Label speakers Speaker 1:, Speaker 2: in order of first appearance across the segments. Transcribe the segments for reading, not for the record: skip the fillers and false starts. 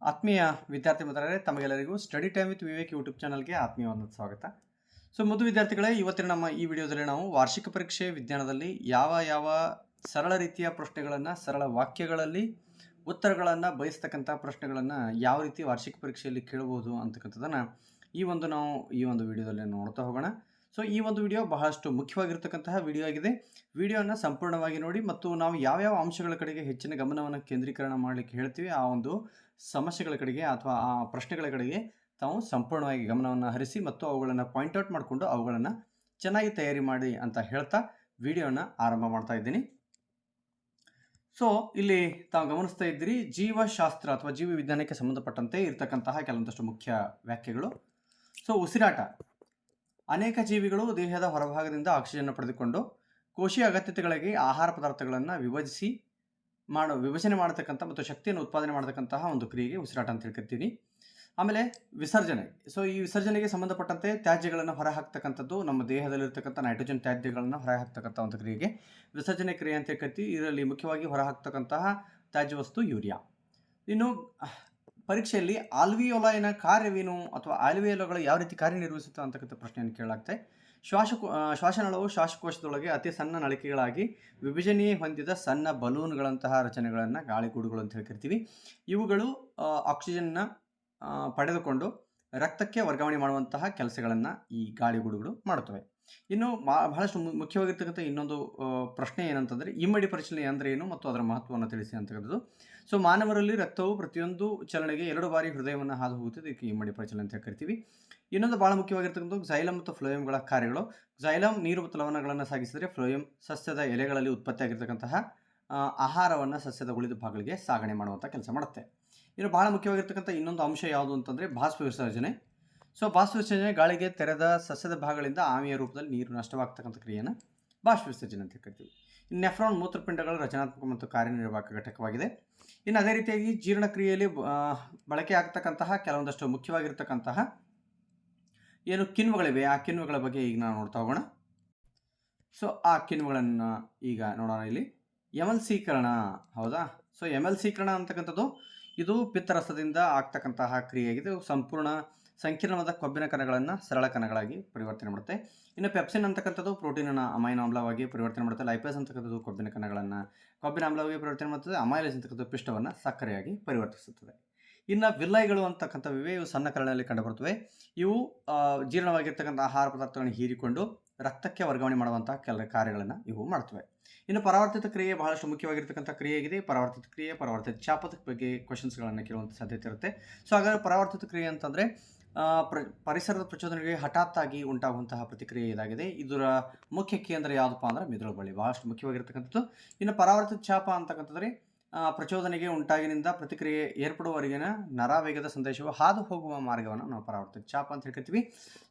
Speaker 1: ಆತ್ಮೀಯ ವಿದ್ಯಾರ್ಥಿ ಮಿತ್ರರೇ, ತಮಗೆಲ್ಲರಿಗೂ study time with Vivek YouTube ಚಾನಲ್ಗೆ ಆತ್ಮೀಯವಾದ ಸ್ವಾಗತ. ಮೊದಲು ವಿದ್ಯಾರ್ಥಿಗಳೇ, ಇವತ್ತಿನ ನಮ್ಮ ಈ ವಿಡಿಯೋದಲ್ಲಿ ನಾವು ವಾರ್ಷಿಕ ಪರೀಕ್ಷೆ ವಿಜ್ಞಾನದಲ್ಲಿ ಯಾವ ಸರಳ ರೀತಿಯ ಪ್ರಶ್ನೆಗಳನ್ನು, ಸರಳ ವಾಕ್ಯಗಳಲ್ಲಿ ಉತ್ತರಗಳನ್ನು ಬಯಸ್ತಕ್ಕಂಥ ಪ್ರಶ್ನೆಗಳನ್ನು ಯಾವ ರೀತಿ ವಾರ್ಷಿಕ ಪರೀಕ್ಷೆಯಲ್ಲಿ ಕೇಳಬಹುದು ಅಂತಕ್ಕಂಥದ್ದನ್ನು ನಾವು ಈ ಒಂದು ವಿಡಿಯೋದಲ್ಲಿ ನೋಡ್ತಾ ಹೋಗೋಣ. ಈ ಒಂದು ವಿಡಿಯೋ ಬಹಳಷ್ಟು ಮುಖ್ಯವಾಗಿರ್ತಕ್ಕಂತಹ ವಿಡಿಯೋ ಆಗಿದೆ. ವಿಡಿಯೋನ ಸಂಪೂರ್ಣವಾಗಿ ನೋಡಿ ಮತ್ತು ನಾವು ಯಾವ್ಯಾವ ಅಂಶಗಳ ಕಡೆಗೆ ಹೆಚ್ಚಿನ ಗಮನವನ್ನು ಕೇಂದ್ರೀಕರಣ ಮಾಡಲಿಕ್ಕೆ ಹೇಳ್ತೀವಿ, ಆ ಒಂದು ಸಮಸ್ಯೆಗಳ ಕಡೆಗೆ ಅಥವಾ ಆ ಪ್ರಶ್ನೆಗಳ ಕಡೆಗೆ ತಾವು ಸಂಪೂರ್ಣವಾಗಿ ಗಮನವನ್ನು ಹರಿಸಿ ಮತ್ತು ಅವುಗಳನ್ನು ಪಾಯಿಂಟ್ಔಟ್ ಮಾಡಿಕೊಂಡು ಅವುಗಳನ್ನು ಚೆನ್ನಾಗಿ ತಯಾರಿ ಮಾಡಿ ಅಂತ ಹೇಳ್ತಾ ವಿಡಿಯೋನ ಆರಂಭ ಮಾಡ್ತಾ ಇದ್ದೀನಿ. ಇಲ್ಲಿ ತಾವು ಗಮನಿಸ್ತಾ ಇದ್ದೀರಿ, ಜೀವಶಾಸ್ತ್ರ ಅಥವಾ ಜೀವ ವಿಜ್ಞಾನಕ್ಕೆ ಸಂಬಂಧಪಟ್ಟಂತೆ ಇರತಕ್ಕಂತಹ ಕೆಲವೊಂದಷ್ಟು ಮುಖ್ಯ ವ್ಯಾಖ್ಯೆಗಳು. ಉಸಿರಾಟ. ಅನೇಕ ಜೀವಿಗಳು ದೇಹದ ಹೊರಭಾಗದಿಂದ ಆಕ್ಸಿಜನ್ ಪಡೆದುಕೊಂಡು ಕೋಶೀಯ ಅಗತ್ಯತೆಗಳಿಗೆ ಆಹಾರ ಪದಾರ್ಥಗಳನ್ನು ವಿಭಜನೆ ಮಾಡತಕ್ಕಂಥ ಮತ್ತು ಶಕ್ತಿಯನ್ನು ಉತ್ಪಾದನೆ ಮಾಡತಕ್ಕಂತಹ ಒಂದು ಕ್ರಿಯೆಗೆ ಉಸಿರಾಟ ಅಂತ ಹೇಳ್ಕೊತೀವಿ. ಆಮೇಲೆ ವಿಸರ್ಜನೆ. ಈ ವಿಸರ್ಜನೆಗೆ ಸಂಬಂಧಪಟ್ಟಂತೆ ತ್ಯಾಜ್ಯಗಳನ್ನು ಹೊರಹಾಕ್ತಕ್ಕಂಥದ್ದು, ನಮ್ಮ ದೇಹದಲ್ಲಿರ್ತಕ್ಕಂಥ ನೈಟ್ರೋಜನ್ ತ್ಯಾಜ್ಯಗಳನ್ನು ಹೊರಹಾಕ್ತಕ್ಕಂಥ ಒಂದು ಕ್ರಿಯೆಗೆ ವಿಸರ್ಜನೆ ಕ್ರಿಯೆ ಅಂತ ಹೇಳ್ಕೊತೀವಿ. ಇದರಲ್ಲಿ ಮುಖ್ಯವಾಗಿ ಹೊರಹಾಕ್ತಕ್ಕಂತಹ ತ್ಯಾಜ್ಯ ವಸ್ತು ಯೂರಿಯಾ. ಇನ್ನು ಪರೀಕ್ಷೆಯಲ್ಲಿ ಆಲ್ವಿಯೋಲೈನ ಕಾರ್ಯವೇನು ಅಥವಾ ಆಲ್ವಿಯೋಲಗಳು ಯಾವ ರೀತಿ ಕಾರ್ಯನಿರ್ವಹಿಸುತ್ತೆ ಅಂತಕ್ಕಂಥ ಪ್ರಶ್ನೆಯನ್ನು ಕೇಳಲಾಗುತ್ತೆ. ಶ್ವಾಸನಾಳವು ಶ್ವಾಸಕೋಶದೊಳಗೆ ಅತಿ ಸಣ್ಣ ನಳಿಕೆಗಳಾಗಿ ವಿಭಜನೆ ಹೊಂದಿದ ಸಣ್ಣ ಬಲೂನ್ಗಳಂತಹ ರಚನೆಗಳನ್ನು ಗಾಳಿಗೂಡುಗಳು ಅಂತ ಹೇಳ್ತಿರ್ತೀವಿ. ಇವುಗಳು ಆಕ್ಸಿಜನ್ನ ಪಡೆದುಕೊಂಡು ರಕ್ತಕ್ಕೆ ವರ್ಗಾವಣೆ ಮಾಡುವಂತಹ ಕೆಲಸಗಳನ್ನು ಈ ಗಾಳಿಗೂಡುಗಳು ಮಾಡುತ್ತವೆ. ಇನ್ನು ಬಹಳಷ್ಟು ಮುಖ್ಯವಾಗಿರ್ತಕ್ಕಂಥ ಇನ್ನೊಂದು ಪ್ರಶ್ನೆ ಏನಂತಂದರೆ, ಇಮ್ಮಡಿ ಪರಿಶೀಲನೆ ಅಂದರೆ ಏನು ಮತ್ತು ಅದರ ಮಹತ್ವವನ್ನು ತಿಳಿಸಿ ಅಂತಕ್ಕಂಥದ್ದು. ಮಾನವರಲ್ಲಿ ರಕ್ತವು ಪ್ರತಿಯೊಂದು ಚಲನೆಗೆ 2 ಬಾರಿ ಹೃದಯವನ್ನು ಹಾದು ಹೋಗುತ್ತದೆ. ಇದಕ್ಕೆ ಇಮ್ಮಡಿ ಪರಿಶೀಲನೆ ಅಂತ ಕರಿತೀವಿ. ಇನ್ನೊಂದು ಬಹಳ ಮುಖ್ಯವಾಗಿರ್ತಕ್ಕಂಥ ಝೈಲಮ್ ಮತ್ತು ಫ್ಲೋಯಮ್ಗಳ ಕಾರ್ಯಗಳು. ಝೈಲಮ್ ನೀರು ಮತ್ತು ಲವಣಗಳನ್ನು ಸಾಗಿಸಿದರೆ ಫ್ಲೋಯಮ್ ಸಸ್ಯದ ಎಲೆಗಳಲ್ಲಿ ಉತ್ಪತ್ತಿಯಾಗಿರ್ತಕ್ಕಂತಹ ಆಹಾರವನ್ನು ಸಸ್ಯದ ಉಳಿದ ಭಾಗಗಳಿಗೆ ಸಾಗಣೆ ಮಾಡುವಂಥ ಕೆಲಸ ಮಾಡುತ್ತೆ. ಇನ್ನು ಬಹಳ ಮುಖ್ಯವಾಗಿರ್ತಕ್ಕಂಥ ಇನ್ನೊಂದು ಅಂಶ ಯಾವುದು ಅಂತಂದರೆ ಬಾಷ್ಪ ವಿಸರ್ಜನೆ. ಬಾಷ್ಪ ವಿಸರ್ಜನೆ ಗಾಳಿಗೆ ತೆರೆದ ಸಸ್ಯದ ಭಾಗಗಳಿಂದ ಆವಿಯ ರೂಪದಲ್ಲಿ ನೀರು ನಷ್ಟವಾಗ್ತಕ್ಕಂಥ ಕ್ರಿಯೆಯನ್ನು ಬಾಷ್ಪ ವಿಸರ್ಜನೆ ಅಂತ ಕರಿತೀವಿ. ಇನ್ನು ನೆಫ್ರಾನ್ ಮೂತ್ರಪಿಂಡಗಳ ರಚನಾತ್ಮಕ ಮತ್ತು ಕಾರ್ಯನಿರ್ವಾಹಕ ಘಟಕವಾಗಿದೆ. ಇನ್ನು ಅದೇ ರೀತಿಯಾಗಿ ಜೀರ್ಣಕ್ರಿಯೆಯಲ್ಲಿ ಬಳಕೆ ಆಗ್ತಕ್ಕಂತಹ ಕೆಲವೊಂದಷ್ಟು ಮುಖ್ಯವಾಗಿರ್ತಕ್ಕಂತಹ ಏನು ಕಿಣ್ವಗಳಿವೆ, ಆ ಕಿಣ್ವಗಳ ಬಗ್ಗೆ ಈಗ ನಾವು ನೋಡ್ತಾ ಹೋಗೋಣ. ಆ ಕಿಣ್ವಗಳನ್ನು ಈಗ ನೋಡೋಣ. ಇಲ್ಲಿ ಎಮಲ್ಸೀಕರಣ. ಹೌದಾ? ಎಮಲ್ಸೀಕರಣ ಅಂತಕ್ಕಂಥದ್ದು ಇದು ಪಿತ್ತರಸದಿಂದ ಆಗ್ತಕ್ಕಂತಹ ಕ್ರಿಯೆಯಾಗಿದೆ. ಸಂಪೂರ್ಣ ಸಂಕೀರ್ಣವಾದ ಕೊಬ್ಬಿನ ಕಣಗಳನ್ನು ಸರಳ ಕಣಗಳಾಗಿ ಪರಿವರ್ತನೆ ಮಾಡುತ್ತೆ. ಇನ್ನು ಪೆಪ್ಸಿನ್ ಅಂತಕ್ಕಂಥದ್ದು ಪ್ರೋಟೀನನ್ನು ಅಮೈನೋ ಆಮ್ಲವಾಗಿ ಪರಿವರ್ತನೆ ಮಾಡುತ್ತೆ. ಲೈಪೇಸ್ ಅಂತಕ್ಕಂಥದ್ದು ಕೊಬ್ಬಿನ ಕಣಗಳನ್ನು ಕೊಬ್ಬಿನ ಆಮ್ಲವಾಗಿ ಪರಿವರ್ತನೆ ಮಾಡುತ್ತದೆ. ಅಮೈಲೇಸ್ ಅಂತಕ್ಕಂಥದ್ದು ಪಿಷ್ಟವನ್ನು ಸಕ್ಕರೆಯಾಗಿ ಪರಿವರ್ತಿಸುತ್ತದೆ. ಇನ್ನು ವಿಲ್ಲೈಗಳು ಅಂತಕ್ಕಂಥವಿವೆ. ಇವು ಸಣ್ಣ ಕರಳಲ್ಲಿ ಕಂಡುಬರುತ್ತವೆ. ಇವು ಜೀರ್ಣವಾಗಿರ್ತಕ್ಕಂಥ ಆಹಾರ ಪದಾರ್ಥಗಳನ್ನು ಹೀರಿಕೊಂಡು ರಕ್ತಕ್ಕೆ ವರ್ಗಾವಣೆ ಮಾಡುವಂತಹ ಕೆಲ ಕಾರ್ಯಗಳನ್ನು ಇವು ಮಾಡ್ತವೆ. ಇನ್ನು ಪರಾವರ್ತಿತ ಕ್ರಿಯೆ ಬಹಳಷ್ಟು ಮುಖ್ಯವಾಗಿರ್ತಕ್ಕಂಥ ಕ್ರಿಯೆಯಾಗಿದೆ. ಪರಾವರ್ತಿತ ಕ್ರಿಯೆ, ಪರಾವರ್ತಿತ ಚಾಪದ ಬಗ್ಗೆ ಕ್ವಶನ್ಸ್ಗಳನ್ನು ಕೇಳುವಂಥ ಸಾಧ್ಯತೆ ಇರುತ್ತೆ. ಹಾಗಾದರೆ ಪರಾವರ್ತಿತ ಕ್ರಿಯೆ ಅಂತಂದರೆ ಪರಿಸರದ ಪ್ರಚೋದನೆಗೆ ಹಠಾತ್ತಾಗಿ ಉಂಟಾಗುವಂತಹ ಪ್ರತಿಕ್ರಿಯೆ ಇದಾಗಿದೆ. ಇದರ ಮುಖ್ಯ ಕೇಂದ್ರ ಯಾವುದಪ್ಪ ಅಂದರೆ ಮಿದುಳು ಬಳ್ಳಿ, ಬಹಳಷ್ಟು ಮುಖ್ಯವಾಗಿರ್ತಕ್ಕಂಥದ್ದು. ಇನ್ನು ಪರಾವರ್ತಿತ ಚಾಪ ಅಂತಕ್ಕಂಥದ್ರೆ ಪ್ರಚೋದನೆಗೆ ಉಂಟಾಗಿನಿಂದ ಪ್ರತಿಕ್ರಿಯೆ ಏರ್ಪಡುವವರೆಗಿನ ನರಾವೇಗದ ಸಂದೇಶವು ಹಾದು ಹೋಗುವ ಮಾರ್ಗವನ್ನು ನಾವು ಪರಾವರ್ತಿತ ಚಾಪ ಅಂತ ಹೇಳ್ತೀವಿ.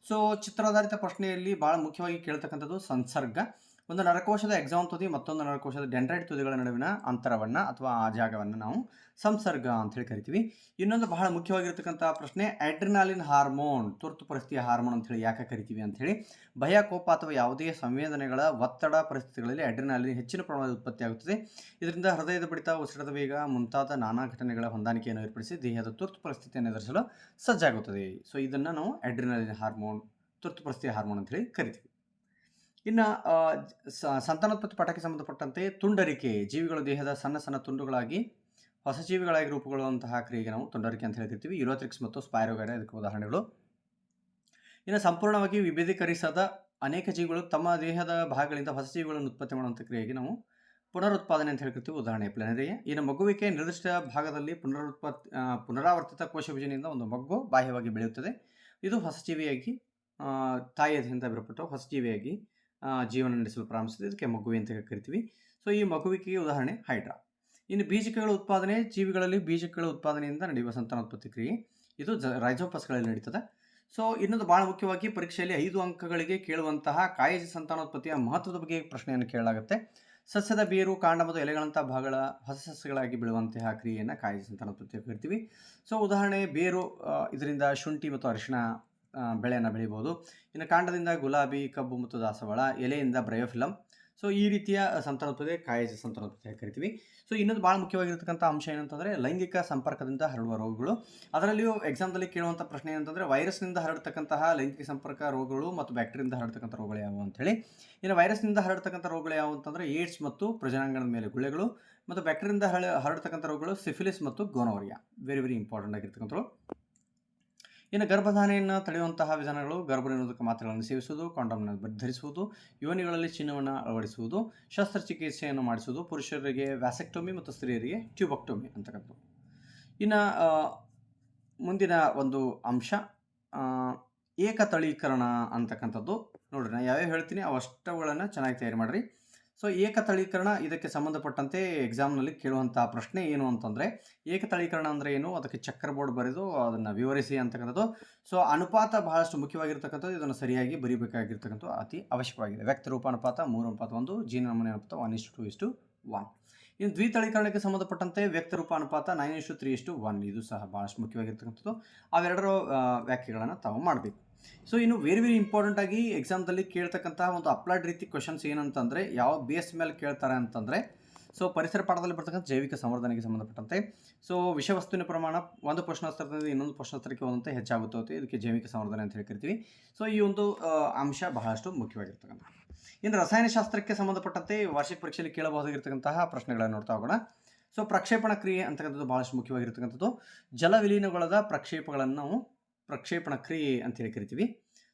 Speaker 1: ಚಿತ್ರಾಧಾರಿತ ಪ್ರಶ್ನೆಯಲ್ಲಿ ಬಹಳ ಮುಖ್ಯವಾಗಿ ಕೇಳ್ತಕ್ಕಂಥದ್ದು ಸಂಸರ್ಗ. ಒಂದು ನರಕೋಶದ ಎಕ್ಸಾಮ್ ತುದಿ ಮತ್ತೊಂದು ನರಕೋಶದ ಡೆಂಡ್ರೈಟ್ ತುದಿಗಳ ನಡುವಿನ ಅಂತರವನ್ನು ಅಥವಾ ಆ ಜಾಗವನ್ನು ನಾವು ಸಂಸರ್ಗ ಅಂತ ಹೇಳಿ ಕರಿತೀವಿ. ಇನ್ನೊಂದು ಬಹಳ ಮುಖ್ಯವಾಗಿರ್ತಕ್ಕಂಥ ಪ್ರಶ್ನೆ, ಅಡ್ರಿನಾಲಿನ್ ಹಾರ್ಮೋನ್, ತುರ್ತು ಪರಿಸ್ಥಿತಿಯ ಹಾರ್ಮೋನ್ ಅಂತ ಹೇಳಿ ಯಾಕೆ ಕರಿತೀವಿ ಅಂತ ಹೇಳಿ. ಭಯ, ಕೋಪ ಅಥವಾ ಯಾವುದೇ ಸಂವೇದನೆಗಳ ಒತ್ತಡ ಪರಿಸ್ಥಿತಿಗಳಲ್ಲಿ ಅಡ್ರಿನಾಲಿನ್ ಹೆಚ್ಚಿನ ಪ್ರಮಾಣದಲ್ಲಿ ಉತ್ಪತ್ತಿಯಾಗುತ್ತದೆ. ಇದರಿಂದ ಹೃದಯದ ಬಡಿತ, ಉಸಿರಾಟದ ವೇಗ ಮುಂತಾದ ನಾನಾ ಘಟನೆಗಳ ಹೊಂದಾಣಿಕೆಯನ್ನು ಏರ್ಪಡಿಸಿ ದೇಹದ ತುರ್ತು ಪರಿಸ್ಥಿತಿಯನ್ನು ಎದುರಿಸಲು ಸಜ್ಜಾಗುತ್ತದೆ. ಇದನ್ನು ನಾವು ಅಡ್ರಿನಾಲಿನ್ ಹಾರ್ಮೋನ್, ತುರ್ತು ಪರಿಸ್ಥಿತಿಯ ಹಾರ್ಮೋನ್ ಅಂತ ಹೇಳಿ ಕರಿತೀವಿ. ಇನ್ನು ಸಂತಾನೋತ್ಪತ್ತಿ ಪಾಠಕ್ಕೆ ಸಂಬಂಧಪಟ್ಟಂತೆ ತುಂಡರಿಕೆ. ಜೀವಿಗಳು ದೇಹದ ಸಣ್ಣ ಸಣ್ಣ ತುಂಡುಗಳಾಗಿ ಹೊಸ ಜೀವಿಗಳಾಗಿ ರೂಪುಗೊಳ್ಳುವಂತಹ ಕ್ರಿಯೆಗೆ ನಾವು ತುಂಡರಿಕೆ ಅಂತ ಹೇಳ್ತಿರ್ತೀವಿ. ಯುರೋಥ್ರಿಕ್ಸ್ ಮತ್ತು ಸ್ಪೈರೋಗೈರಾ ಇದಕ್ಕೆ ಉದಾಹರಣೆಗಳು. ಇನ್ನು ಸಂಪೂರ್ಣವಾಗಿ ವಿಭೇದೀಕರಿಸದ ಅನೇಕ ಜೀವಿಗಳು ತಮ್ಮ ದೇಹದ ಭಾಗಗಳಿಂದ ಹೊಸ ಜೀವಿಗಳನ್ನು ಉತ್ಪತ್ತಿ ಮಾಡುವಂಥ ಕ್ರಿಯೆಗೆ ನಾವು ಪುನರುತ್ಪಾದನೆ ಅಂತ ಹೇಳ್ತಿರ್ತೀವಿ. ಉದಾಹರಣೆ ಪ್ಲೆನರಿಯ. ಇನ್ನು ಮಗುವಿಕೆ ನಿರ್ದಿಷ್ಟ ಭಾಗದಲ್ಲಿ ಪುನರಾವರ್ತಿತ ಕೋಶ ವಿಭಜನೆಯಿಂದ ಒಂದು ಮಗು ಬಾಹ್ಯವಾಗಿ ಬೆಳೆಯುತ್ತದೆ. ಇದು ಹೊಸ ಜೀವಿಯಾಗಿ ತಾಯಿಯ ದೇಹದಿಂದ ಬೇರ್ಪಟ್ಟು ಹೊಸ ಜೀವಿಯಾಗಿ ಜೀವನ ನಡೆಸಲು ಪ್ರಾರಂಭಿಸಿದೆ. ಇದಕ್ಕೆ ಮಗುವಿ ಅಂತ ಕರಿತೀವಿ. ಈ ಮಗುವಿಕೆಗೆ ಉದಾಹರಣೆ ಹೈಡ್ರಾ. ಇನ್ನು ಬೀಜಕಗಳ ಉತ್ಪಾದನೆ. ಜೀವಿಗಳಲ್ಲಿ ಬೀಜಕಗಳ ಉತ್ಪಾದನೆಯಿಂದ ನಡೆಯುವ ಸಂತಾನೋತ್ಪತ್ತಿ ಕ್ರಿಯೆ ಇದು ರೈಜೋಪಸ್ಗಳಲ್ಲಿ ನಡೀತದೆ. ಇನ್ನೊಂದು ಬಹಳ ಮುಖ್ಯವಾಗಿ ಪರೀಕ್ಷೆಯಲ್ಲಿ 5 ಅಂಕಗಳಿಗೆ ಕೇಳುವಂತಹ ಕಾಯಜ ಸಂತಾನೋತ್ಪತ್ತಿಯ ಮಹತ್ವದ ಬಗ್ಗೆ ಪ್ರಶ್ನೆಯನ್ನು ಕೇಳಲಾಗುತ್ತೆ. ಸಸ್ಯದ ಬೇರು, ಕಾಂಡ ಮತ್ತು ಎಲೆಗಳಂತಹ ಭಾಗಗಳ ಹೊಸ ಸಸ್ಯಗಳಾಗಿ ಬೆಳೆಯುವಂತಹ ಕ್ರಿಯೆಯನ್ನು ಕಾಯಜ ಸಂತಾನೋತ್ಪತ್ತಿ ಕರಿತೀವಿ. ಉದಾಹರಣೆ ಬೇರು, ಇದರಿಂದ ಶುಂಠಿ ಮತ್ತು ಅರಿಶಿಣ ಬೆಳೆಯನ್ನು ಬೆಳಿಬೋದು. ಇನ್ನು ಕಾಂಡದಿಂದ ಗುಲಾಬಿ, ಕಬ್ಬು ಮತ್ತು ದಾಸವಾಳ. ಎಲೆಯಿಂದ ಬ್ರಯೋಫಿಲಮ್. ಸೊ ಈ ರೀತಿಯ ಸಂತಾನೋತ್ಪತ್ತಿ ಕಾಯಜ ಸಂತಾನೋತ್ಪತ್ತಿ ಕರಿತೀವಿ. ಸೊ ಇನ್ನೊಂದು ಭಾಳ ಮುಖ್ಯವಾಗಿರ್ತಕ್ಕಂಥ ಅಂಶ ಏನಂತಂದರೆ ಲೈಂಗಿಕ ಸಂಪರ್ಕದಿಂದ ಹರಡುವ ರೋಗಗಳು. ಅದರಲ್ಲಿಯೂ ಎಕ್ಸಾಮ್ದಲ್ಲಿ ಕೇಳುವಂಥ ಪ್ರಶ್ನೆ ಏನಂತಂದರೆ ವೈರಸ್ನಿಂದ ಹರಡ್ತಕ್ಕಂತಹ ಲೈಂಗಿಕ ಸಂಪರ್ಕ ರೋಗಗಳು ಮತ್ತು ಬ್ಯಾಕ್ಟೀರಿಯಿಂದ ಹರಡ್ತಕ್ಕಂಥ ರೋಗಗಳು ಯಾವುವು ಅಂತೇಳಿ. ಇನ್ನು ವೈರಸ್ನಿಂದ ಹರಡ್ತಕ್ಕಂಥ ರೋಗಗಳು ಯಾವುವು ಅಂತಂದರೆ ಏಡ್ಸ್ ಮತ್ತು ಪ್ರಜನಾಂಗಣದ ಮೇಲೆ ಗುಳ್ಳೆಗಳು, ಮತ್ತು ಬ್ಯಾಕ್ಟೀರಿಯಿಂದ ಹರಡ್ತಕ್ಕಂಥ ರೋಗಗಳು ಸಿಫಿಲಿಸ್ ಮತ್ತು ಗೋನೋರಿಯಾ. ವೆರಿ ವೆರಿ ಇಂಪಾರ್ಟೆಂಟ್ ಆಗಿರ್ತಕ್ಕಂಥವು. ಇನ್ನು ಗರ್ಭಧಾರಣೆಯನ್ನು ತಡೆಯುವಂತಹ ವಿಧಾನಗಳು ಗರ್ಭನಿರೋಧಕ ಮಾತ್ರೆಗಳನ್ನು ಸೇವಿಸುವುದು, ಕಾಂಡಮ್ನ ಧರಿಸುವುದು, ಯೋನಿಗಳಲ್ಲಿ ಚಿನ್ನವನ್ನು ಅಳವಡಿಸುವುದು, ಶಸ್ತ್ರಚಿಕಿತ್ಸೆಯನ್ನು ಮಾಡಿಸುವುದು, ಪುರುಷರಿಗೆ ವ್ಯಾಸೆಕ್ಟೊಮಿ ಮತ್ತು ಸ್ತ್ರೀಯರಿಗೆ ಟ್ಯೂಬಕ್ಟೊಮಿ ಅಂತಕ್ಕಂಥದ್ದು. ಇನ್ನು ಮುಂದಿನ ಒಂದು ಅಂಶ ಏಕತಳೀಕರಣ ಅಂತಕ್ಕಂಥದ್ದು. ನೋಡಿರಿ, ನಾನು ಯಾವ್ಯಾವ ಹೇಳ್ತೀನಿ ಅವಷ್ಟುಗಳನ್ನು ಚೆನ್ನಾಗಿ ತಯಾರಿ ಮಾಡಿರಿ. ಸೊ ಏಕತಳೀಕರಣ ಇದಕ್ಕೆ ಸಂಬಂಧಪಟ್ಟಂತೆ ಎಕ್ಸಾಮ್ನಲ್ಲಿ ಕೇಳುವಂಥ ಪ್ರಶ್ನೆ ಏನು ಅಂತಂದರೆ ಏಕತಳೀಕರಣ ಅಂದರೆ ಏನು, ಅದಕ್ಕೆ ಚಕ್ಕರ್ ಬೋರ್ಡ್ ಬರೆದು ಅದನ್ನು ವಿವರಿಸಿ ಅಂತಕ್ಕಂಥದ್ದು. ಸೊ ಅನುಪಾತ ಬಹಳಷ್ಟು ಮುಖ್ಯವಾಗಿರ್ತಕ್ಕಂಥದ್ದು, ಇದನ್ನು ಸರಿಯಾಗಿ ಬರೀಬೇಕಾಗಿರ್ತಕ್ಕಂಥದ್ದು ಅತಿ ಅವಶ್ಯಕವಾಗಿದೆ. ವ್ಯಕ್ತ ರೂಪಾನುಪಾತ 3:1, ಜೀನ ನಮೂನೆ ಅನುಪಾತ 1:2:1. ಇನ್ನು ದ್ವಿತಳೀಕರಣಕ್ಕೆ ಸಂಬಂಧಪಟ್ಟಂತೆ ವ್ಯಕ್ತ ರೂಪಾನುಪಾತ 9:3:1. ಇದು ಸಹ ಭಾಳಷ್ಟು ಮುಖ್ಯವಾಗಿರ್ತಕ್ಕಂಥದ್ದು. ಅವೆರಡರ ವ್ಯಾಖ್ಯೆಗಳನ್ನು ತಾವು ಮಾಡಬೇಕು. ಸೊ ಇನ್ನು ವೆರಿ ವೆರಿ ಇಂಪಾರ್ಟೆಂಟ್ ಆಗಿ ಎಕ್ಸಾಮ್ದಲ್ಲಿ ಕೇಳ್ತಕ್ಕಂತಹ ಒಂದು ಅಪ್ಲೈಡ್ ರೀತಿ ಕ್ವಶನ್ಸ್ ಏನಂತಂದರೆ ಯಾವ ಬೇಸ್ ಮೇಲೆ ಕೇಳ್ತಾರೆ ಅಂತಂದರೆ, ಸೊ ಪರಿಸರ ಪಾಠದಲ್ಲಿ ಬರ್ತಕ್ಕಂಥ ಜೈವಿಕ ಸಂವರ್ಧನೆಗೆ ಸಂಬಂಧಪಟ್ಟಂತೆ. ಸೊ ವಿಷವಸ್ತುವಿನ ಪ್ರಮಾಣ ಒಂದು ಪ್ರಶ್ನೋತ್ತರದಿಂದ ಇನ್ನೊಂದು ಪ್ರಶ್ನೋತ್ತರಕ್ಕೆ ಹೋದಂತೆ ಹೆಚ್ಚಾಗುತ್ತೆ, ಇದಕ್ಕೆ ಜೈವಿಕ ಸಂವರ್ಧನೆ ಅಂತ ಹೇಳಿ ಕರಿತೀವಿ. ಸೊ ಈ ಒಂದು ಅಂಶ ಬಹಳಷ್ಟು ಮುಖ್ಯವಾಗಿರ್ತಕ್ಕಂಥ. ಇನ್ನು ರಸಾಯನಶಾಸ್ತ್ರಕ್ಕೆ ಸಂಬಂಧಪಟ್ಟಂತೆ ವಾರ್ಷಿಕ ಪರೀಕ್ಷೆಯಲ್ಲಿ ಕೇಳಬಹುದಾಗಿರ್ತಕ್ಕಂತಹ ಪ್ರಶ್ನೆಗಳನ್ನು ನೋಡ್ತಾ ಹೋಗೋಣ. ಸೊ ಪ್ರಕ್ಷೇಪಣ ಕ್ರಿಯೆ ಅಂತಕ್ಕಂಥದ್ದು ಬಹಳಷ್ಟು ಮುಖ್ಯವಾಗಿರ್ತಕ್ಕಂಥದ್ದು. ಜಲ ವಿಲೀನಗೊಳ್ಳದ ಪ್ರಕ್ಷೇಪಗಳನ್ನು ನಾವು ಪ್ರಕ್ಷೇಪಣ ಕ್ರಿಯೆ ಅಂತೇಳಿ ಕರಿತೀವಿ.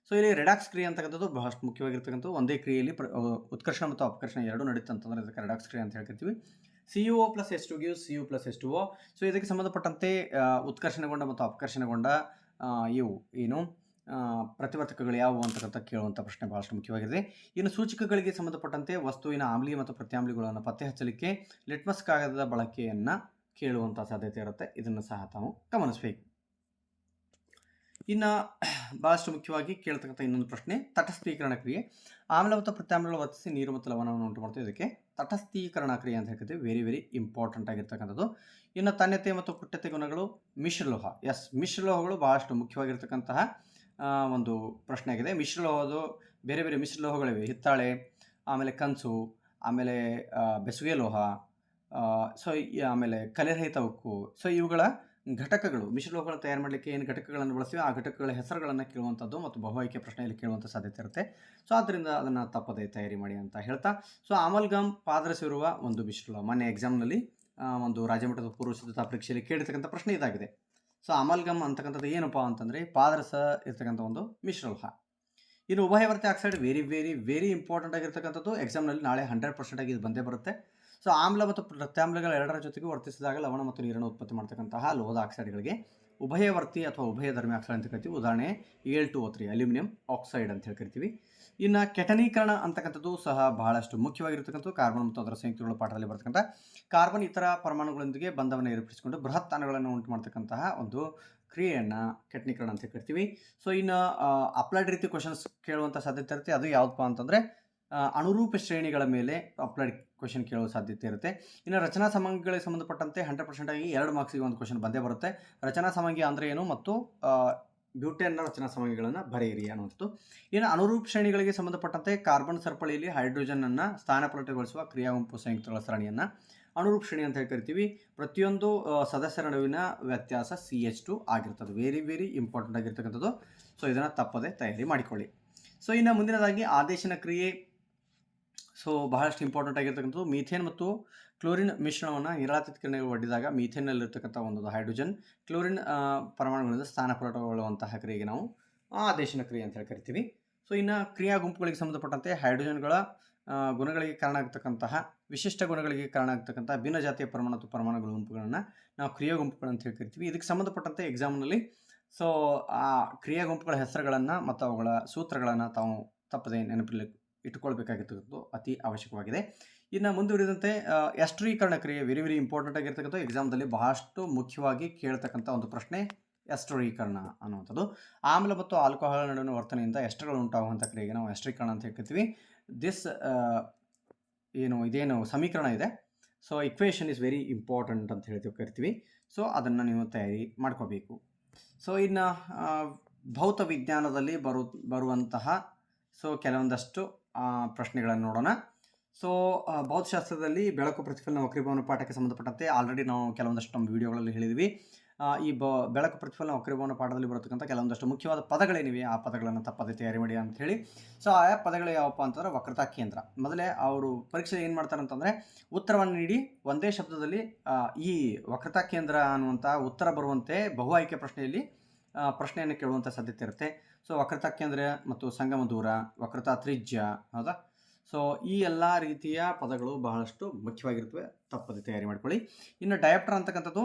Speaker 1: ಸೊ ಇಲ್ಲಿ ರೆಡಾಕ್ಸ್ ಕ್ರಿಯೆ ಅಂತಕ್ಕಂಥದ್ದು ಬಹಳಷ್ಟು ಮುಖ್ಯವಾಗಿರ್ತಕ್ಕಂಥದ್ದು. ಒಂದೇ ಕ್ರಿಯೆಯಲ್ಲಿ ಉತ್ಕರ್ಷಣ ಮತ್ತು ಅಪಕರ್ಷಣ ಎರಡೂ ನಡೀತಂತಂದರೆ ಅದಕ್ಕೆ ರೆಡಾಕ್ಸ್ ಕ್ರಿಯೆ ಅಂತ ಹೇಳ್ಕರಿತೀವಿ. CuO + H2 gives Cu + H2O. So ಇದಕ್ಕೆ ಸಂಬಂಧಪಟ್ಟಂತೆ ಉತ್ಕರ್ಷಣಗೊಂಡ ಮತ್ತು ಅಪಕರ್ಷಣಗೊಂಡ ಇವು ಏನು ಪ್ರತಿವರ್ತಕಗಳು ಯಾವುವು ಅಂತಕ್ಕಂಥ ಕೇಳುವಂಥ ಪ್ರಶ್ನೆ ಬಹಳಷ್ಟು ಮುಖ್ಯವಾಗಿದೆ. ಇನ್ನು ಸೂಚಕಗಳಿಗೆ ಸಂಬಂಧಪಟ್ಟಂತೆ ವಸ್ತುವಿನ ಆಮ್ಲೀಯ ಮತ್ತು ಪ್ರತ್ಯಾಮ್ಲೀಯಗಳನ್ನು ಪತ್ತೆ ಹಚ್ಚಲಿಕ್ಕೆ ಲಿಟ್ಮಸ್ ಕಾಗದದ ಬಳಕೆಯನ್ನು ಕೇಳುವಂಥ ಸಾಧ್ಯತೆ ಇರುತ್ತೆ. ಇದನ್ನು ಸಹ ತಾವು ಗಮನಿಸಬೇಕು. ಇನ್ನು ಭಾಳಷ್ಟು ಮುಖ್ಯವಾಗಿ ಕೇಳ್ತಕ್ಕಂಥ ಇನ್ನೊಂದು ಪ್ರಶ್ನೆ ತಟಸ್ಥೀಕರಣ ಕ್ರಿಯೆ. ಆಮ್ಲ ಮತ್ತು ಪ್ರತ್ಯಾಮ್ಲಗಳು ವರ್ತಿಸಿ ನೀರು ಮತ್ತು ಲವಣವನ್ನು ಉಂಟು ಮಾಡ್ತೀವಿ, ಇದಕ್ಕೆ ತಟಸ್ಥೀಕರಣ ಕ್ರಿಯೆ ಅಂತ ಹೇಳ್ತೀವಿ. ವೆರಿ ವೆರಿ ಇಂಪಾರ್ಟೆಂಟ್ ಆಗಿರ್ತಕ್ಕಂಥದ್ದು. ಇನ್ನು ತನ್ಯತೆ ಮತ್ತು ಕುಟ್ಟತೆ ಗುಣಗಳು ಮಿಶ್ರಲೋಹ. ಮಿಶ್ರಲೋಹಗಳು ಬಹಳಷ್ಟು ಮುಖ್ಯವಾಗಿರ್ತಕ್ಕಂತಹ ಒಂದು ಪ್ರಶ್ನೆ ಆಗಿದೆ. ಮಿಶ್ರಲೋಹದ ಬೇರೆ ಬೇರೆ ಮಿಶ್ರಲೋಹಗಳಿವೆ. ಹಿತ್ತಾಳೆ, ಆಮೇಲೆ ಕಂಚು, ಆಮೇಲೆ ಬೆಸುಗೆ ಲೋಹ, ಸೊ ಆಮೇಲೆ ಕಲೆರಹಿತ ಉಕ್ಕು. ಸೊ ಇವುಗಳ ಘಟಕಗಳು, ಮಿಶ್ರಲೋಹಗಳನ್ನು ತಯಾರು ಮಾಡಲಿಕ್ಕೆ ಏನು ಘಟಕಗಳನ್ನು ಬಳಸ್ತೀವಿ ಆ ಘಟಕಗಳ ಹೆಸರುಗಳನ್ನು ಕೇಳುವಂಥದ್ದು ಮತ್ತು ಬಹುಆಯ್ಕೆ ಪ್ರಶ್ನೆಯಲ್ಲಿ ಕೇಳುವಂಥ ಸಾಧ್ಯತೆ ಇರುತ್ತೆ. ಸೊ ಆದ್ದರಿಂದ ಅದನ್ನು ತಪ್ಪದೇ ತಯಾರಿ ಮಾಡಿ ಅಂತ ಹೇಳ್ತಾ, ಸೊ ಅಮಲ್ಗಮ್ ಪಾದರಸಿರುವ ಒಂದು ಮಿಶ್ರಲೋಹ. ಮೊನ್ನೆ ಎಕ್ಸಾಮ್ನಲ್ಲಿ ಒಂದು ರಾಜ್ಯಮಟ್ಟದ ಪೂರ್ವ ಸಿದ್ಧತಾ ಪರೀಕ್ಷೆಯಲ್ಲಿ ಕೇಳಿರ್ತಕ್ಕಂಥ ಪ್ರಶ್ನೆ ಇದಾಗಿದೆ. ಸೊ ಅಮಲ್ಗಮ್ ಅಂತಕ್ಕಂಥದ್ದು ಏನಪ್ಪ ಅಂತಂದರೆ ಪಾದರಸ ಇರ್ತಕ್ಕಂಥ ಒಂದು ಮಿಶ್ರಲೋಹ. ಇನ್ನು ಉಭಯವರ್ತಿ oxide very very very important ಆಗಿರ್ತಕ್ಕಂಥದ್ದು. ಎಕ್ಸಾಮ್ನಲ್ಲಿ ನಾಳೆ 100% ಆಗಿ ಇದು ಬಂದೇ ಬರುತ್ತೆ. ಸೊ ಆಮ್ಲ ಮತ್ತು ಪ್ರತ್ಯಾಮ್ಲಗಳ ಎರಡರ ಜೊತೆಗೆ ವರ್ತಿಸಿದಾಗ ಲವಣ ಮತ್ತು ನೀರನ್ನು ಉತ್ಪತ್ತಿ ಮಾಡ್ತಕ್ಕಂತಹ ಲೋಹದ ಆಕ್ಸೈಡ್ಗಳಿಗೆ ಉಭಯವರ್ತಿ ಅಥವಾ ಉಭಯಧರ್ಮಿ ಆಕ್ಸೈಡ್ ಅಂತ ಕರಿತೀವಿ. ಉದಾಹರಣೆ Al2O3 ಅಲ್ಯೂಮಿನಿಯಂ ಆಕ್ಸೈಡ್ ಅಂತ ಹೇಳಿ ಕರಿತೀವಿ. ಇನ್ನು ಕೆಟನೀಕರಣ ಅಂತಕ್ಕಂಥದ್ದು ಸಹ ಬಹಳಷ್ಟು ಮುಖ್ಯವಾಗಿರ್ತಕ್ಕಂಥದ್ದು. ಕಾರ್ಬನ್ ಮತ್ತು ಅದರ ಸಂಯುಕ್ತಗಳ ಪಾಠದಲ್ಲಿ ಬರ್ತಕ್ಕಂಥ ಕಾರ್ಬನ್ ಇತರ ಪರಮಾಣುಗಳೊಂದಿಗೆ ಬಂಧವನ್ನು ಏರ್ಪಡಿಸಿಕೊಂಡು ಬೃಹತ್ ಅಣುಗಳನ್ನು ಉಂಟು ಮಾಡ್ತಕ್ಕಂತಹ ಒಂದು ಕ್ರಿಯೆಯನ್ನು ಕೆಟನೀಕರಣ ಅಂತ ಕರಿತೀವಿ. ಸೊ ಇನ್ನು ಅಪ್ಲೈಡ್ ರೀತಿ ಕ್ವಶನ್ಸ್ ಕೇಳುವಂಥ ಸಾಧ್ಯತೆ ಇರುತ್ತೆ. ಅದು ಯಾವುದಪ್ಪ ಅಂತಂದರೆ ಅನುರೂಪ ಶ್ರೇಣಿಗಳ ಮೇಲೆ ಅಪ್ಲೈಡ್ ಕ್ವಶನ್ ಕೇಳುವ ಸಾಧ್ಯತೆ ಇರುತ್ತೆ. ಇನ್ನು ರಚನಾ ಸಮಾಂಗಿಗಳಿಗೆ ಸಂಬಂಧಪಟ್ಟಂತೆ 100% ಆಗಿ 2 ಮಾರ್ಕ್ಸಿಗೆ ಒಂದು ಕ್ವಶನ್ ಬಂದೇ ಬರುತ್ತೆ. ರಚನಾ ಸಮಾಂಗಿ ಅಂದರೆ ಏನು ಮತ್ತು ಬ್ಯೂಟೇನ್ನ ರಚನಾ ಸಮಾಂಗಿಗಳನ್ನು ಬರೆಯಿರಿ ಅನ್ನುವಂಥದ್ದು. ಇನ್ನು ಅನುರೂಪ ಶ್ರೇಣಿಗಳಿಗೆ ಸಂಬಂಧಪಟ್ಟಂತೆ ಕಾರ್ಬನ್ ಸರಪಳಿಯಲ್ಲಿ ಹೈಡ್ರೋಜನನ್ನು ಸ್ಥಾನಪಲ್ಲಟಗೊಳಿಸುವ ಕ್ರಿಯಾಗುಂಪು ಸಂಯುಕ್ತಗಳ ಸರಣಿಯನ್ನು ಅನುರೂಪ ಶ್ರೇಣಿ ಅಂತ ಹೇಳಿ ಕರಿತೀವಿ. ಪ್ರತಿಯೊಂದು ಸದಸ್ಯರ ನಡುವಿನ ವ್ಯತ್ಯಾಸ CH2 ಆಗಿರ್ತದೆ. ವೆರಿ ವೆರಿ ಇಂಪಾರ್ಟೆಂಟ್ ಆಗಿರ್ತಕ್ಕಂಥದ್ದು. ಸೊ ಇದನ್ನು ತಪ್ಪದೆ ತಯಾರಿ ಮಾಡಿಕೊಳ್ಳಿ. ಸೊ ಇನ್ನು ಮುಂದಿನದಾಗಿ ಆದೇಶನ ಕ್ರಿಯೆ. ಸೊ ಬಹಳಷ್ಟು ಇಂಪಾರ್ಟೆಂಟ್ ಆಗಿರ್ತಕ್ಕಂಥದ್ದು. ಮೀಥೇನ್ ಮತ್ತು ಕ್ಲೋರಿನ್ ಮಿಶ್ರಣವನ್ನು ನಿರಾಳಾತೀತ ಕಿರಣಗಳು ಒಡ್ಡಿದಾಗ ಮೀಥೇನ್ನಲ್ಲಿರ್ತಕ್ಕಂಥ ಒಂದು ಹೈಡ್ರೋಜನ್ ಕ್ಲೋರಿನ್ ಪರಮಾಣುಗಳಿಂದ ಸ್ಥಾನಪಲ್ಲಟಗೊಳ್ಳುವಂತಹ ಕ್ರಿಯೆಗೆ ನಾವು ಆದೇಶನ ಕ್ರಿಯೆ ಅಂತ ಹೇಳಿ ಕರಿತೀವಿ. ಸೊ ಇನ್ನು ಕ್ರಿಯಾ ಗುಂಪುಗಳಿಗೆ ಸಂಬಂಧಪಟ್ಟಂತೆ ಹೈಡ್ರೋಜನ್ಗಳ ಗುಣಗಳಿಗೆ ಕಾರಣ ಆಗ್ತಕ್ಕಂತಹ ವಿಶಿಷ್ಟ ಗುಣಗಳಿಗೆ ಕಾರಣ ಆಗ್ತಕ್ಕಂಥ ಭಿನ್ನ ಜಾತಿಯ ಪರಮಾಣು ಮತ್ತು ಪರಮಾಣುಗಳ ಗುಂಪುಗಳನ್ನು ನಾವು ಕ್ರಿಯಾ ಗುಂಪುಗಳು ಅಂತ ಹೇಳಿ ಕರಿತೀವಿ. ಇದಕ್ಕೆ ಸಂಬಂಧಪಟ್ಟಂತೆ ಎಕ್ಸಾಮ್ನಲ್ಲಿ ಸೊ ಆ ಕ್ರಿಯಾ ಗುಂಪುಗಳ ಹೆಸರುಗಳನ್ನು ಮತ್ತು ಅವುಗಳ ಸೂತ್ರಗಳನ್ನು ತಾವು ತಪ್ಪದೆ ನೆನಪಲ್ಲಿ ಇಟ್ಟುಕೊಳ್ಬೇಕಾಗಿರ್ತಕ್ಕಂಥದ್ದು ಅತಿ ಅವಶ್ಯಕವಾಗಿದೆ. ಇನ್ನು ಮುಂದುವರಿದಂತೆ ಎಸ್ಟರೀಕರಣ ಕ್ರಿಯೆ ವೆರಿ ವೆರಿ ಇಂಪಾರ್ಟೆಂಟ್ ಆಗಿರ್ತಕ್ಕಂಥ. ಎಕ್ಸಾಮ್ದಲ್ಲಿ ಬಹಳಷ್ಟು ಮುಖ್ಯವಾಗಿ ಕೇಳ್ತಕ್ಕಂಥ ಒಂದು ಪ್ರಶ್ನೆ ಎಸ್ಟರೀಕರಣ ಅನ್ನುವಂಥದ್ದು. ಆಮ್ಲ ಮತ್ತು ಆಲ್ಕೋಹಾಲ್ ನಡುವಿನ ವರ್ತನೆಯಿಂದ ಎಸ್ಟರ್ಗಳು ಉಂಟಾಗುವಂಥ ಕ್ರಿಯೆಗೆ ನಾವು ಎಸ್ಟರೀಕರಣ ಅಂತ ಹೇಳ್ತೀವಿ. ದಿಸ್ ಇದೇನು ಸಮೀಕರಣ ಇದೆ, so equation is very important ಅಂತ ಹೇಳ್ತೀವಿ ಕರಿತೀವಿ. ಸೊ ಅದನ್ನು ನೀವು ತಯಾರಿ ಮಾಡ್ಕೋಬೇಕು. ಸೊ ಇನ್ನು ಭೌತ ವಿಜ್ಞಾನದಲ್ಲಿ ಬರುವಂತಹ ಸೊ ಕೆಲವೊಂದಷ್ಟು ಪ್ರಶ್ನೆಗಳನ್ನು ನೋಡೋಣ. ಸೊ ಭೌತಶಾಸ್ತ್ರದಲ್ಲಿ ಬೆಳಕು ಪ್ರತಿಫಲನ ವಕ್ರೀಭವನ ಪಾಠಕ್ಕೆ ಸಂಬಂಧಪಟ್ಟಂತೆ ಆಲ್ರೆಡಿ ನಾವು ಕೆಲವೊಂದಷ್ಟು ನಮ್ಮ ವಿಡಿಯೋಗಳಲ್ಲಿ ಹೇಳಿದ್ವಿ. ಈ ಬೆಳಕು ಪ್ರತಿಫಲನ ವಕ್ರೀಭವನ ಪಾಠದಲ್ಲಿ ಬರತಕ್ಕಂಥ ಕೆಲವೊಂದಷ್ಟು ಮುಖ್ಯವಾದ ಪದಗಳೇನಿವೆ ಆ ಪದಗಳನ್ನು ತಪ್ಪದೆ ತಯಾರಿ ಮಾಡಿ ಅಂತ ಹೇಳಿ. ಸೊ ಆಯಾ ಪದಗಳು ಯಾವಪ್ಪ ಅಂತಂದ್ರೆ ವಕ್ರತಾ ಕೇಂದ್ರ. ಮೊದಲೇ ಅವರು ಪರೀಕ್ಷೆ ಏನು ಮಾಡ್ತಾರೆ ಅಂತಂದರೆ ಉತ್ತರವನ್ನು ನೀಡಿ ಒಂದೇ ಶಬ್ದದಲ್ಲಿ ಈ ವಕ್ರತಾ ಕೇಂದ್ರ ಅನ್ನುವಂಥ ಉತ್ತರ ಬರುವಂತೆ ಬಹು ಆಯ್ಕೆ ಪ್ರಶ್ನೆಯಲ್ಲಿ ಪ್ರಶ್ನೆಯನ್ನು ಕೇಳುವಂಥ ಸಾಧ್ಯತೆ ಇರುತ್ತೆ. ಸೊ ವಕ್ರತಾ ಕೇಂದ್ರ ಮತ್ತು ಸಂಗಮ ದೂರ, ವಕ್ರತಾ ತ್ರಿಜ್ಯ, ಹೌದಾ. ಸೊ ಈ ಎಲ್ಲ ರೀತಿಯ ಪದಗಳು ಬಹಳಷ್ಟು ಮುಖ್ಯವಾಗಿರ್ತವೆ, ತಪ್ಪದೆ ತಯಾರಿ ಮಾಡ್ಕೊಳ್ಳಿ. ಇನ್ನು ಡಯಾಪ್ಟರ್ ಅಂತಕ್ಕಂಥದ್ದು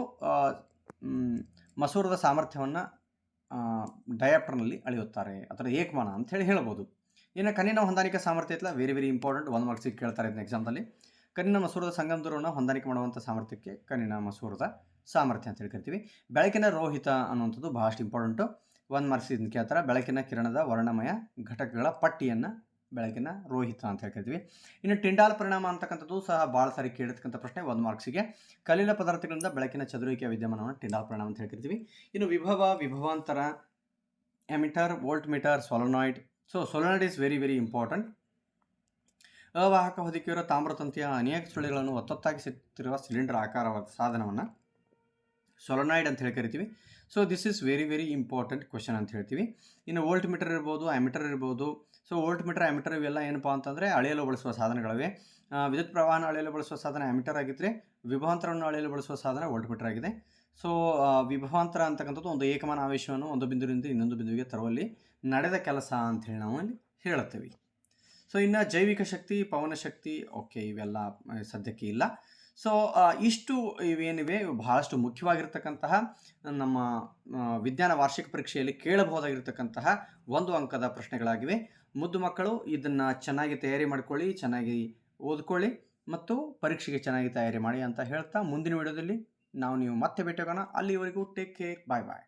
Speaker 1: ಮಸೂರದ ಸಾಮರ್ಥ್ಯವನ್ನು ಡಯಾಪ್ಟರ್ನಲ್ಲಿ ಅಳೆಯುತ್ತಾರೆ, ಅಥವಾ ಏಕಮಾನ ಅಂತ ಹೇಳಿ ಹೇಳ್ಬೋದು. ಇನ್ನು ಕಣ್ಣಿನ ಹೊಂದಾಣಿಕೆ ಸಾಮರ್ಥ್ಯ ಇತ್ತಲ್ಲ, ವೆರಿ ವೆರಿ ಇಂಪಾರ್ಟೆಂಟ್, 1 ಮಾರ್ಕ್ಸಿಗೆ ಕೇಳ್ತಾರೆ ಇದನ್ನ ಎಕ್ಸಾಮ್ದಲ್ಲಿ. ಕಣ್ಣಿನ ಮಸೂರದ ಸಂಗಮ ದೂರವನ್ನು ಹೊಂದಾಣಿಕೆ ಮಾಡುವಂಥ ಸಾಮರ್ಥ್ಯಕ್ಕೆ ಕಣ್ಣಿನ ಮಸೂರದ ಸಾಮರ್ಥ್ಯ ಅಂತ ಹೇಳಿ ಕರಿತೀವಿ. ಬೆಳಕಿನ ರೋಹಿತ ಅನ್ನುವಂಥದ್ದು ಬಹಳಷ್ಟು ಇಂಪಾರ್ಟೆಂಟು, 1 ಮಾರ್ಕ್ಸ್ ಇದನ್ನು ಕೇಳ್ತಾರೆ. ಬೆಳಕಿನ ಕಿರಣದ ವರ್ಣಮಯ ಘಟಕಗಳ ಪಟ್ಟಿಯನ್ನು ಬೆಳಕಿನ ರೋಹಿತ ಅಂತ ಹೇಳ್ತೀವಿ. ಇನ್ನು ಟಿಂಡಾಲ್ ಪರಿಣಾಮ ಅಂತಕ್ಕಂಥದ್ದು ಸಹ ಭಾಳ ಸಾರಿ ಕೇಳಿರ್ತಕ್ಕಂಥ ಪ್ರಶ್ನೆ, 1 ಮಾರ್ಕ್ಸಿಗೆ. ಕಲ್ಲಿನ ಪದಾರ್ಥಗಳಿಂದ ಬೆಳಕಿನ ಚದುರುವಿಕೆಯ ವಿದ್ಯಮಾನವನ್ನು ಟಿಂಡಾಲ್ ಪರಿಣಾಮ ಅಂತ ಹೇಳ್ತಿರ್ತೀವಿ. ಇನ್ನು ವಿಭವಾಂತರ, ammeter, voltmeter, solenoid. So solenoid is very very important. ಅವಾಹಕ ಹೊದಿಕೆಯಿರುವ ತಾಮ್ರತಂತಿಯ ಅನೇಕ ಸುಳಿಗಳನ್ನು ಒತ್ತೊತ್ತಾಗಿ ಸಿಕ್ತಿರುವ ಸಿಲಿಂಡರ್ ಆಕಾರವಾದ ಸಾಧನವನ್ನು ಸೊಲನಾಯ್ಡ್ ಅಂತ ಹೇಳಿ ಕರಿತೀವಿ. So this is very very important question ಅಂತ ಹೇಳ್ತೀವಿ. ಇನ್ನು ವೋಲ್ಟ್ ಮೀಟರ್ ಇರ್ಬೋದು, ಅಮಿಟರ್ ಇರ್ಬೋದು. ಸೊ ವೋಲ್ಟ್ ಮೀಟರ್, ಅಮಿಟರ್ ಇವೆಲ್ಲ ಏನಪ್ಪ ಅಂತಂದರೆ ಅಳೆಯಲು ಬಳಸುವ ಸಾಧನಗಳಿವೆ. ವಿದ್ಯುತ್ ಪ್ರವಾಹನ ಅಳೆಯಲು ಬಳಸುವ ಸಾಧನ ಅಮಿಟರ್ ಆಗಿದ್ದರೆ, ವಿಭವಾಂತರವನ್ನು ಅಳೆಯಲು ಬಳಸುವ ಸಾಧನ ವೋಲ್ಟ್ ಮೀಟರ್ ಆಗಿದೆ. ಸೊ ವಿಭವಾಂತರ ಅಂತಕ್ಕಂಥದ್ದು ಒಂದು ಏಕಮಾನ ಆವೇಶವನ್ನು ಒಂದು ಬಿಂದುವಿನಿಂದ ಇನ್ನೊಂದು ಬಿಂದುವಿಗೆ ತರುವಲ್ಲಿ ನಡೆದ ಕೆಲಸ ಅಂಥೇಳಿ ನಾವು ಅಲ್ಲಿ ಹೇಳುತ್ತೇವೆ. ಸೊ ಇನ್ನು ಜೈವಿಕ ಶಕ್ತಿ, ಪವನ ಶಕ್ತಿ, ಓಕೆ, ಇವೆಲ್ಲ ಸದ್ಯಕ್ಕೆ ಇಲ್ಲ. ಸೊ ಇಷ್ಟು ಇವೇನಿವೆ ಬಹಳಷ್ಟು ಮುಖ್ಯವಾಗಿರ್ತಕ್ಕಂತಹ ನಮ್ಮ ವಿಜ್ಞಾನ ವಾರ್ಷಿಕ ಪರೀಕ್ಷೆಯಲ್ಲಿ ಕೇಳಬಹುದಾಗಿರ್ತಕ್ಕಂತಹ 1 ಅಂಕದ ಪ್ರಶ್ನೆಗಳಾಗಿವೆ. ಮುದ್ದು ಮಕ್ಕಳು ಇದನ್ನು ಚೆನ್ನಾಗಿ ತಯಾರಿ ಮಾಡ್ಕೊಳ್ಳಿ, ಚೆನ್ನಾಗಿ ಓದ್ಕೊಳ್ಳಿ ಮತ್ತು ಪರೀಕ್ಷೆಗೆ ಚೆನ್ನಾಗಿ ತಯಾರಿ ಮಾಡಿ ಅಂತ ಹೇಳ್ತಾ ಮುಂದಿನ ವಿಡಿಯೋದಲ್ಲಿ ನೀವು ಮತ್ತೆ ಭೇಟಿಯಾಗೋಣ. ಅಲ್ಲಿವರೆಗೂ ಟೇಕ್ ಕೇರ್, ಬಾಯ್ ಬಾಯ್.